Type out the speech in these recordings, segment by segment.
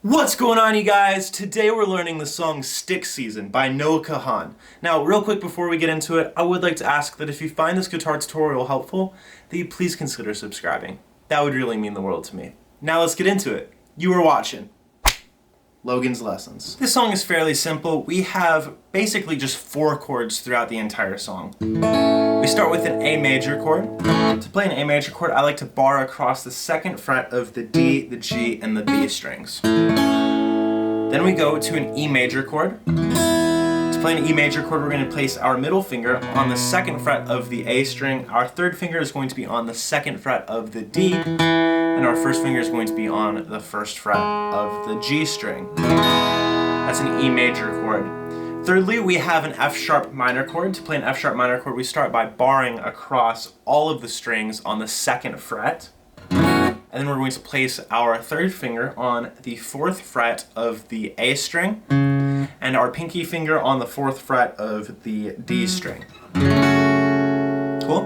What's going on, you guys? Today we're learning the song Stick Season by Noah Kahan. Now, real quick before we get into it, I would like to ask that if you find this guitar tutorial helpful, that you please consider subscribing. That would really mean the world to me. Now let's get into it. You are watching Logan's Lessons. This song is fairly simple. We have basically just 4 chords throughout the entire song. We start with an A major chord. To play an A major chord, I like to bar across the 2nd fret of the D, the G, and the B strings. Then we go to an E major chord. To play an E major chord, we're going to place our middle finger on the 2nd fret of the A string. Our 3rd finger is going to be on the 2nd fret of the D, and our 1st finger is going to be on the 1st fret of the G string. That's an E major chord. Thirdly, we have an F sharp minor chord. To play an F sharp minor chord, we start by barring across all of the strings on the 2nd fret. And then we're going to place our 3rd finger on the 4th fret of the A string and our pinky finger on the 4th fret of the D string. Cool?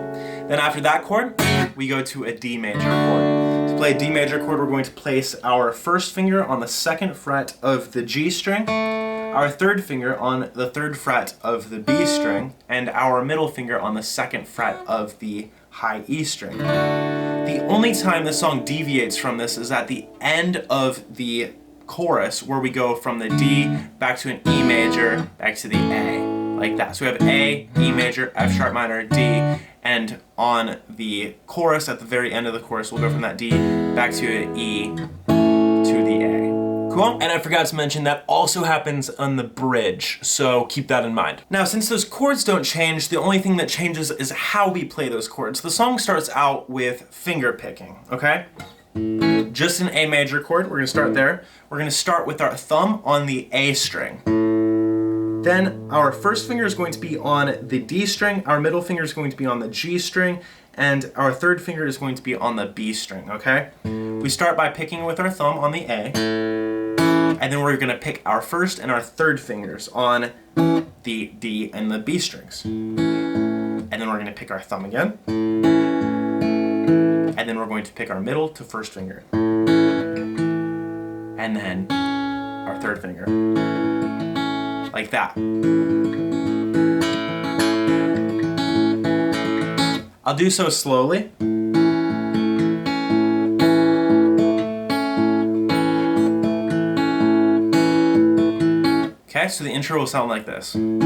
Then after that chord, we go to a D major chord. To play a D major chord, we're going to place our 1st finger on the 2nd fret of the G string, our 3rd finger on the 3rd fret of the B string, and our middle finger on the 2nd fret of the high E string. The only time the song deviates from this is at the end of the chorus, where we go from the D back to an E major, back to the A, like that. So we have A, E major, F sharp minor, D, and on the chorus, at the very end of the chorus, we'll go from that D back to an E to the A. Cool? And I forgot to mention that also happens on the bridge, so keep that in mind. Now, since those chords don't change, the only thing that changes is how we play those chords. The song starts out with finger picking, okay? Just an A major chord, we're gonna start there. We're gonna start with our thumb on the A string. Then our 1st finger is going to be on the D string, our middle finger is going to be on the G string, and our 3rd finger is going to be on the B string, okay? We start by picking with our thumb on the A, and then we're gonna pick our 1st and our 3rd fingers on the D and the B strings. And then we're gonna pick our thumb again, and then we're going to pick our middle to 1st finger, and then our 3rd finger, like that. I'll do so slowly. Okay, so the intro will sound like this. And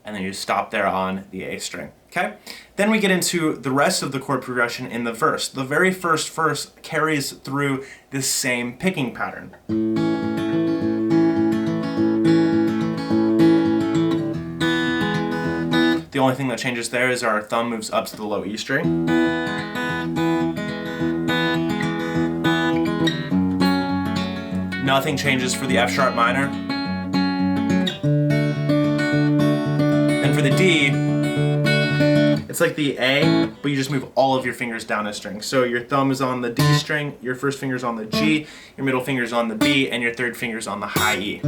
then you stop there on the A string, okay? Then we get into the rest of the chord progression in the verse. The very first verse carries through this same picking pattern. The only thing that changes there is our thumb moves up to the low E string. Nothing changes for the F sharp minor. And for the D, it's like the A, but you just move all of your fingers down a string. So your thumb is on the D string, your 1st finger's on the G, your middle finger's on the B, and your 3rd finger's on the high E.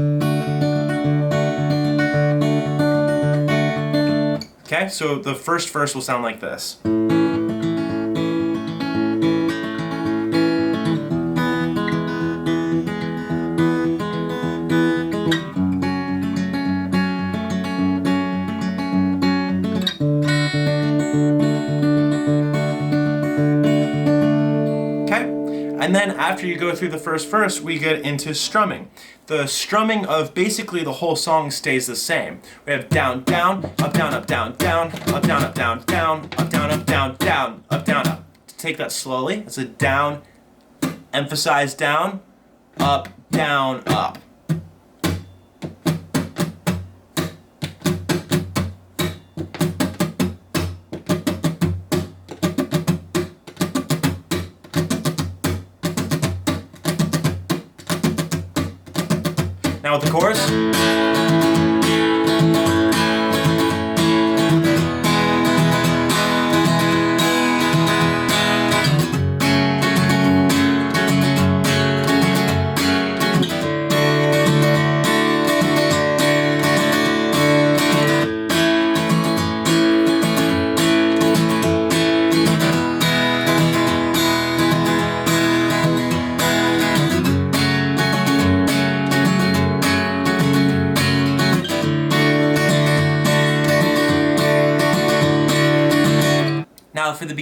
Okay, so the first verse will sound like this. And then after you go through the first verse, we get into strumming. The strumming of basically the whole song stays the same. We have down, down, up, down, up, down, down, up, down, up, down, down, up, down, up, down, down, up, down, up. To take that slowly, it's a down, emphasize down, up, down, up. Now with the chorus.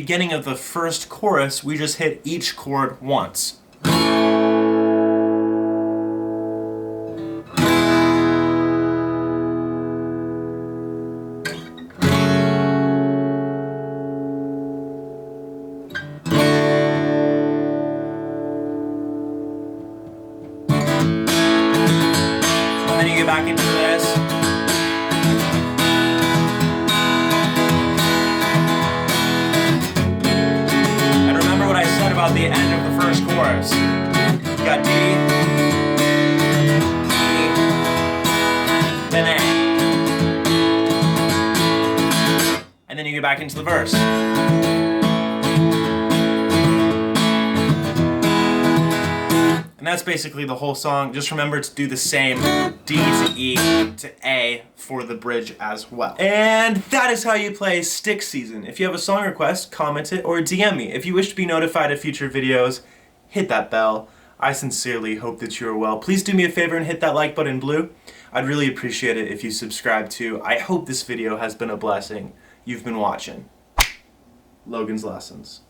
beginning of the first chorus, we just hit each chord once. And then you get back into this. And remember what I said about the end of the first chorus. You got D, E, then A. And then you get back into the verse. And that's basically the whole song. Just remember to do the same D to E to A for the bridge as well. And that is how you play Stick Season. If you have a song request, comment it or DM me. If you wish to be notified of future videos, hit that bell. I sincerely hope that you are well. Please do me a favor and hit that like button in blue. I'd really appreciate it if you subscribe too. I hope this video has been a blessing. You've been watching Logan's Lessons.